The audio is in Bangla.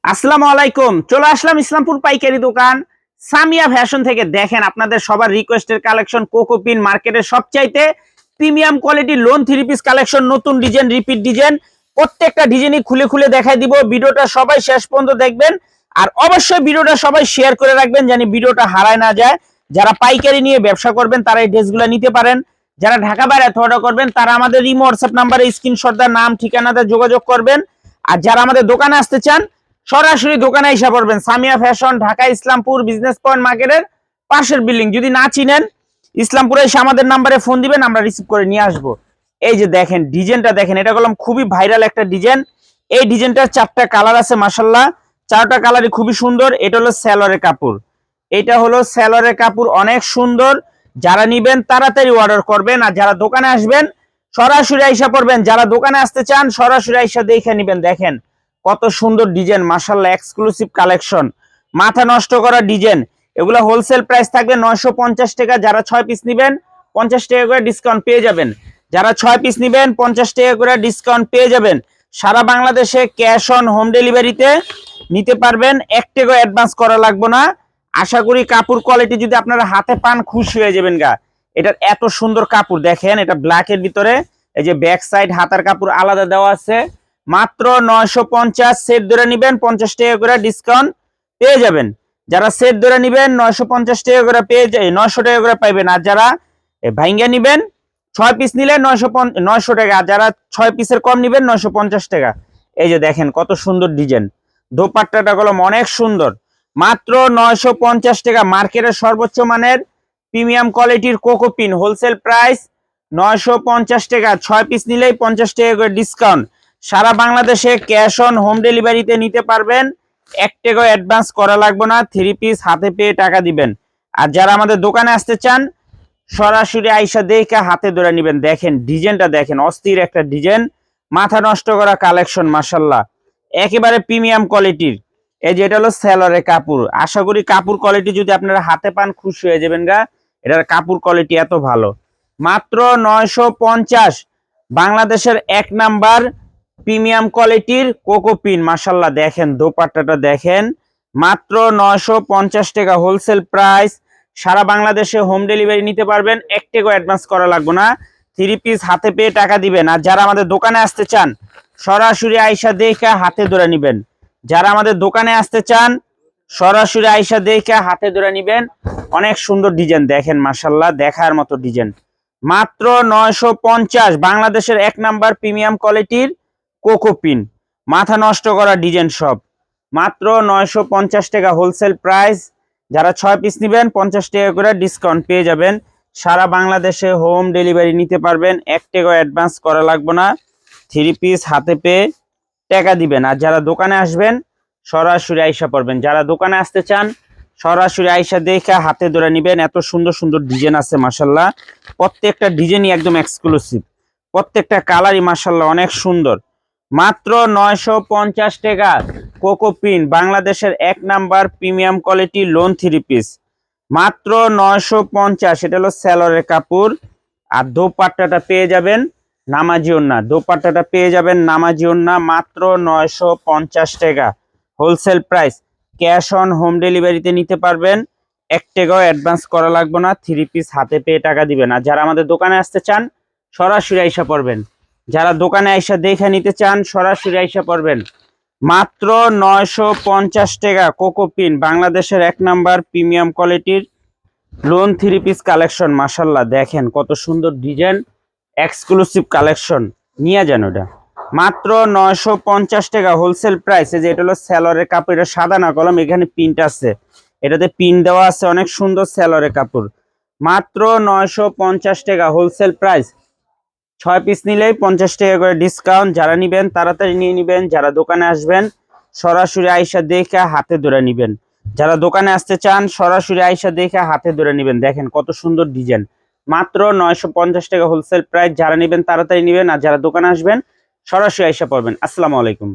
আসসালামু আলাইকুম। চলে আসলাম ইসলামপুর পাইকারি দোকান সামিয়া ফ্যাশন থেকে। দেখেন আপনাদের সবার রিকোয়েস্টের কালেকশন কোকোপিন মার্কেটের সবচাইতে premium quality loan three piece collection, নতুন ডিজাইন, রিপিট ডিজাইন, প্রত্যেকটা ডিজাইনই খুলে খুলে দেখাই দিব। ভিডিওটা সবাই শেষ পর্যন্ত দেখবেন আর অবশ্যই ভিডিওটা সবাই শেয়ার করে রাখবেন জানি ভিডিওটা হারায় না যায়। যারা পাইকারি নিয়ে ব্যবসা করবেন তারা এই ড্রেসগুলো নিতে পারেন। যারা ঢাকা বাইরে অর্ডার করবেন তারা আমাদের ইমো হোয়াটসঅ্যাপ নাম্বারে স্ক্রিনশট দেওয়া নাম ঠিকানাতে যোগাযোগ করবেন। আর যারা আমাদের দোকানে আসতে চান সরাসরি দোকানে এসে পড়বেন। Samia fashion, Dhaka Islampur business point মার্কেটের পাশের বিল্ডিং। যদি না চিনেন ইসলামপুরে এসে আমাদের নাম্বারে ফোন দিবেন, আমরা রিসিভ করে নিয়ে আসবো। এই যে দেখেন ডিজাইনটা দেখেন, এটা করলাম খুবই ভাইরাল একটা ডিজাইন। এই ডিজাইনটার 4টা কালার আছে মাশাল্লাহ, 4টা কালারই খুবই সুন্দর। এটা হলো সালোয়ারের কাপড়, এটা হলো সালোয়ারের কাপড়, অনেক সুন্দর। যারা নিবেন তাড়াতাড়ি অর্ডার করবেন, আর যারা দোকানে আসবেন সরাসরি আইসা পড়বেন। যারা দোকানে আসতে চান সরাসরি আইসা দেখে নিবেন। দেখেন কত সুন্দর ডিজাইন মাশাআল্লাহ, এক্সক্লুসিভ কালেকশন, মাথা নষ্ট করা ডিজাইন। এগুলো হোলসেল প্রাইস থাকবে 950 টাকা। যারা 6 পিস নেবেন 50 টাকা করে ডিসকাউন্ট পেয়ে যাবেন। যারা 6 পিস নেবেন 50 টাকা করে ডিসকাউন্ট পেয়ে যাবেন। সারা বাংলাদেশে ক্যাশ অন হোম ডেলিভারিতে নিতে পারবেন, 1 টাকা অ্যাডভান্স করা লাগবে না। আশা করি কাপড় কোয়ালিটি যদি আপনারা হাতে পান খুশি হয়ে যাবেন গা। এটার এত সুন্দর কাপড় দেখেন, এটা ব্ল্যাকের ভিতরে এই যে ব্যাক সাইড হাতার কাপড় আলাদা দেওয়া আছে। মাত্র 950, সেট ধরে নিবেন 50 টাকা করে ডিসকাউন্ট পেয়ে যাবেন। যারা সেট ধরে নিবেন 950 টাকা করে পেয়ে যায়, 900 টাকা করে পাইবেন। আর যারা ভাইঙ্গা নিবেন 6 পিস নিলে 900 টাকা, আর যারা 6 পিসের কম নিবেন 950 টাকা। এই যে দেখেন কত সুন্দর ডিজাইন, দোপাট্টাটা কলম অনেক সুন্দর। মাত্র 950 টাকা, মার্কেটের সর্বোচ্চ মানের প্রিমিয়াম কোয়ালিটির কোকোপিন, হোলসেল প্রাইস 950 টাকা। 6 পিস নিলেই 50 টাকা করে ডিসকাউন্ট। সারা বাংলাদেশে ক্যাশ অন হোম ডেলিভারিতে নিতে পারবেন, 1 টাকা অ্যাডভান্স করা লাগবে না। 3 পিস হাতে পেয়ে টাকা দিবেন। আর যারা আমাদের দোকানে আসতে চান সরাসরি আইসা দেখে হাতে ধরে নেবেন। দেখেন ডিজাইনটা দেখেন, অস্থির একটা ডিজাইন, মাথা নষ্ট করা কালেকশন মাশাআল্লাহ, একেবারে প্রিমিয়াম কোয়ালিটির। এই যে এটা হলো সালোয়ারের কাপড়। আশা করি কাপড় কোয়ালিটি যদি আপনারা হাতে পান খুশি হয়ে যাবেন গা, এটার কাপড় কোয়ালিটি এত ভালো। মাত্র 950, বাংলাদেশের 1 নাম্বার প্রিমিয়াম কোয়ালিটির কোকোপিন মাশাআল্লাহ। দেখেন দোপাট্টাটা দেখেন, মাত্র 950 টাকা হোলসেল প্রাইস। সারা বাংলাদেশে হোম ডেলিভারি নিতে পারবেন, 1 টাকা অ্যাডভান্স করা লাগবে না। 3 পিস হাতে পেয়ে টাকা দিবেন। আর যারা আমাদের দোকানে আসতে চান সরাসরি আইসা দেখে হাতে ধরে নিবেন। যারা আমাদের দোকানে আসতে চান সরাসরি আইসা দেখে হাতে ধরে নিবেন। অনেক সুন্দর ডিজাইন দেখেন মাশাআল্লাহ, দেখার মতো ডিজাইন। মাত্র 950, বাংলাদেশের 1 নাম্বার প্রিমিয়াম কোয়ালিটির কোকোপিন, মাথা নষ্ট করা ডিজাইন সব। মাত্র 950 টাকা হোলসেল প্রাইস। যারা 6 পিস নেবেন 50 টাকা করে ডিসকাউন্ট পেয়ে যাবেন। সারা বাংলাদেশে হোম ডেলিভারি নিতে পারবেন, 1 টাকা অ্যাডভান্স করা লাগবে না। 3 পিস হাতে পেয়ে টাকা দিবেন। আর যারা দোকানে আসবেন সরাসরি আইসা পড়বেন। যারা দোকানে আসতে চান সরাসরি আইসা দেখে হাতে ধরে নিবেন। এত সুন্দর সুন্দর ডিজাইন আছে মাশাআল্লাহ, প্রত্যেকটা ডিজাইনই একদম এক্সক্লুসিভ, প্রত্যেকটা কালারই মাশাআল্লাহ অনেক সুন্দর। মাত্র 950 টাকা কোকোপিন, বাংলাদেশের 1 number premium quality loan 3 piece, মাত্র 950। এটা হলো সালোয়ারের কাপড়। আর দোপাট্টাটা পেয়ে যাবেন নামাজি ওন্না, দোপাট্টাটা পেয়ে যাবেন নামাজি ওন্না। মাত্র 950 টাকা wholesale price. Cash on home ডেলিভারিতে নিতে পারবেন, 1 টাকাও অ্যাডভান্স করা লাগবে না। 3 পিস হাতে পেয়ে টাকা দিবেন। আর যারা আমাদের দোকানে আসতে চান সরাসরি আইসা পড়বেন। যারা দোকানে আইসা দেখে নিতে চান সরাসরি আইসা পড়বেন। মাত্র 950 টাকা কোকোপিন, বাংলাদেশের 1 নাম্বার প্রিমিয়াম কোয়ালিটির লোন 3 পিস কালেকশন মাশাআল্লাহ। দেখেন কত সুন্দর ডিজাইন, এক্সক্লুসিভ কালেকশন, নিয়ে যান ওটা। মাত্র 950 টাকা হোলসেল প্রাইস। এই যে এটা হলো সালোয়ারের কাপড়, এটা সাদা না কলম, এখানে প্রিন্ট আছে, এটাতে পিন দেওয়া আছে, অনেক সুন্দর সালোয়ারের কাপড়। মাত্র 950 টাকা হোলসেল প্রাইস। 6 পিস নিলেই 50 টাকা করে ডিসকাউন্ট। যারা নিবেন তাড়াতাড়ি নিয়ে নিবেন। যারা দোকানে আসবেন সরাসরি আইসা দেখে হাতে ধরে নিবেন। যারা দোকানে আসতে চান সরাসরি আইসা দেখে হাতে ধরে নিবেন। দেখেন কত সুন্দর ডিজাইন, মাত্র 950 টাকা হোলসেল প্রাইস। যারা নিবেন তাড়াতাড়ি নিবেন। আর যারা দোকানে আসবেন সরাসরি আইসা পড়বেন। আসসালামু আলাইকুম।